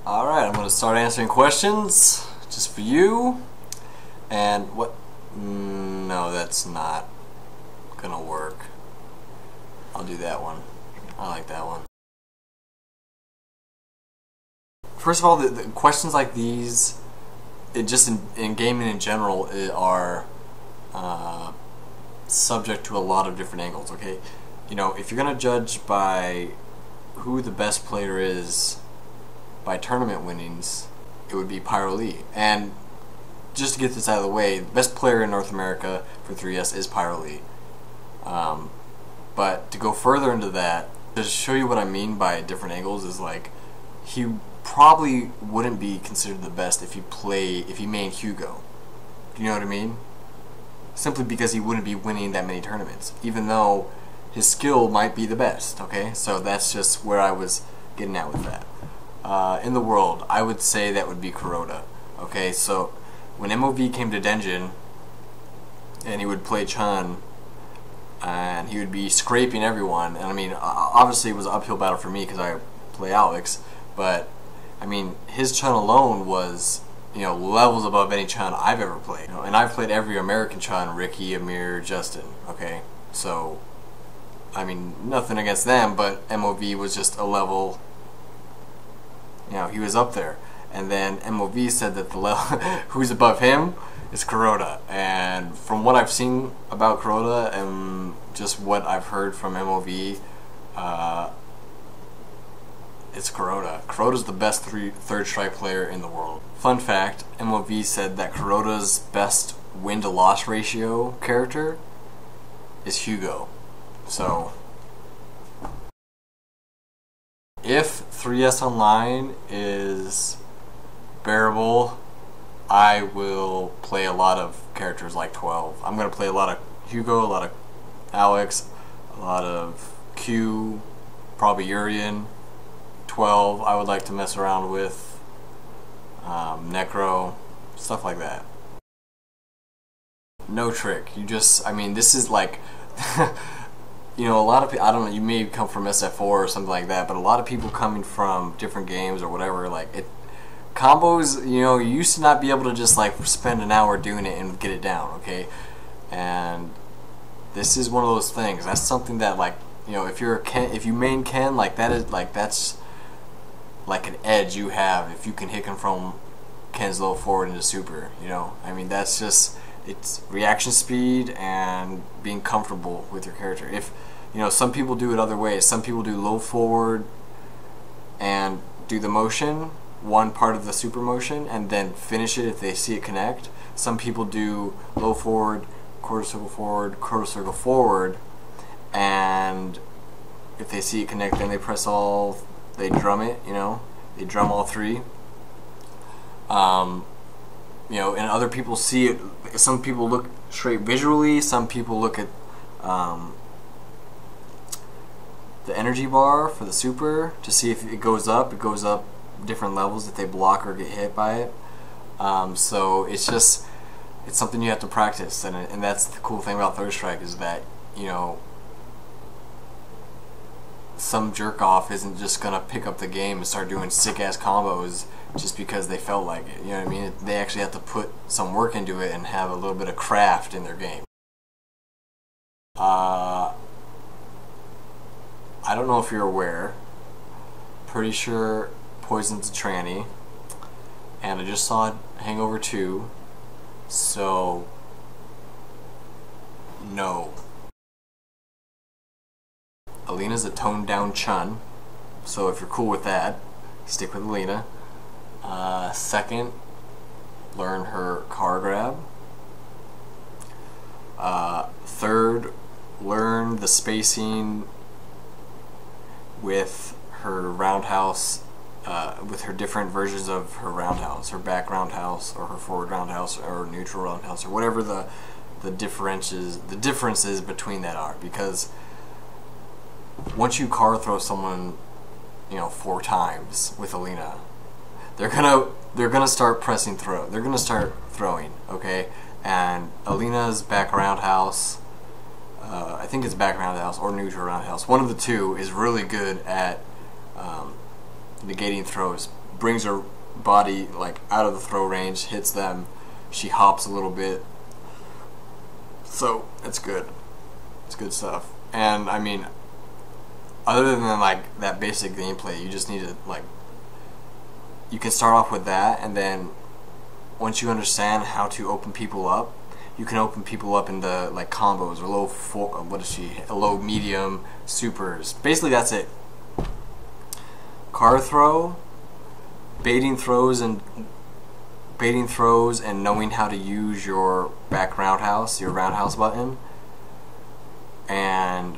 Alright, I'm going to start answering questions just for you. And what? No, that's not going to work. I'll do that one. I like that one. First of all, the questions like these, just in gaming in general, are subject to a lot of different angles, okay? You know, if you're going to judge by who the best player is by tournament winnings, it would be Pyrolee. And just to get this out of the way, the best player in North America for 3DS is Pyrolee. But to go further into that, to show you what I mean by different angles, is like, he probably wouldn't be considered the best if he mained Hugo. Do you know what I mean? Simply because he wouldn't be winning that many tournaments, even though his skill might be the best, okay? So that's just where I was getting at with that. In the world, I would say that would be Kuroda, okay? So when MOV came to Denjin, and he would play Chun, and he would be scraping everyone, and I mean, obviously it was an uphill battle for me because I play Alex, but I mean, his Chun alone was, you know, levels above any Chun I've ever played. You know, and I've played every American Chun, Ricky, Amir, Justin, okay? So, I mean, nothing against them, but MOV was just a level, you know, he was up there. And then MOV said that the level who's above him is Kuroda. And from what I've seen about Kuroda and just what I've heard from MOV, it's Kuroda. Kuroda's the best third strike player in the world. Fun fact, MOV said that Kuroda's best win-to-loss ratio character is Hugo. So, if 3DS Online is bearable, I will play a lot of characters like 12. I'm going to play a lot of Hugo, a lot of Alex, a lot of Q, probably Urien. 12 I would like to mess around with, Necro, stuff like that. No trick. You just, I mean, this is like, you know, a lot of people, I don't know, you may come from SF4 or something like that, but a lot of people coming from different games or whatever, like, combos, you know, you used to not be able to just like spend an hour doing it and get it down, okay? And this is one of those things. That's something that, like, you know, if you main Ken, like, that is, like, that's like an edge you have if you can hit him from Ken's low forward into super, you know? I mean, that's just, it's reaction speed and being comfortable with your character. If, you know, some people do it other ways. Some people do low forward and do the motion, one part of the super motion, and then finish it if they see it connect. Some people do low forward, quarter circle forward, and if they see it connect, then they press all, they drum it, you know, they drum all three. You know, and other people see it, some people look straight visually, some people look at the energy bar for the super to see if it goes up different levels if they block or get hit by it. So it's just, it's something you have to practice, and that's the cool thing about Third Strike, is that, you know, some jerk off isn't just gonna pick up the game and start doing sick ass combos just because they felt like it. You know what I mean? They actually have to put some work into it and have a little bit of craft in their game. I don't know if you're aware. Pretty sure Poison's a tranny, and I just saw Hangover 2, so no. Alina's a toned down Chun, so if you're cool with that, stick with Alina. Second, learn her car grab. Third, learn the spacing with her roundhouse, with her different versions of her roundhouse, her back roundhouse, or her forward roundhouse, or neutral roundhouse, or whatever the differences between that are, because once you car throw someone, you know, 4 times with Alina, they're gonna start pressing throw. They're gonna start throwing, okay? And Alina's back roundhouse, I think it's back roundhouse or neutral roundhouse, one of the two, is really good at negating throws. brings her body like out of the throw range, hits them. She hops a little bit. So it's good. It's good stuff. And I mean, other than like that basic gameplay, you just need to like, you can start off with that, and then once you understand how to open people up, you can open people up into like combos or low, medium, supers. Basically, that's it. Card throw, baiting throws, and knowing how to use your back roundhouse, your roundhouse button, and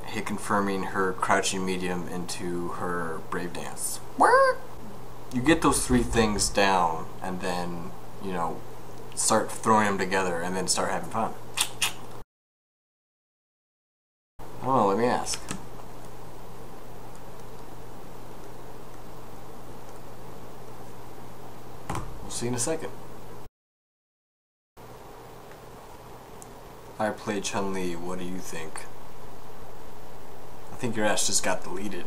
hit confirming her crouching medium into her brave dance. You get those 3 things down, and then, you know, start throwing them together, and then start having fun. I don't know, let me ask. We'll see in a second. I played Chun-Li, what do you think? I think your ass just got deleted.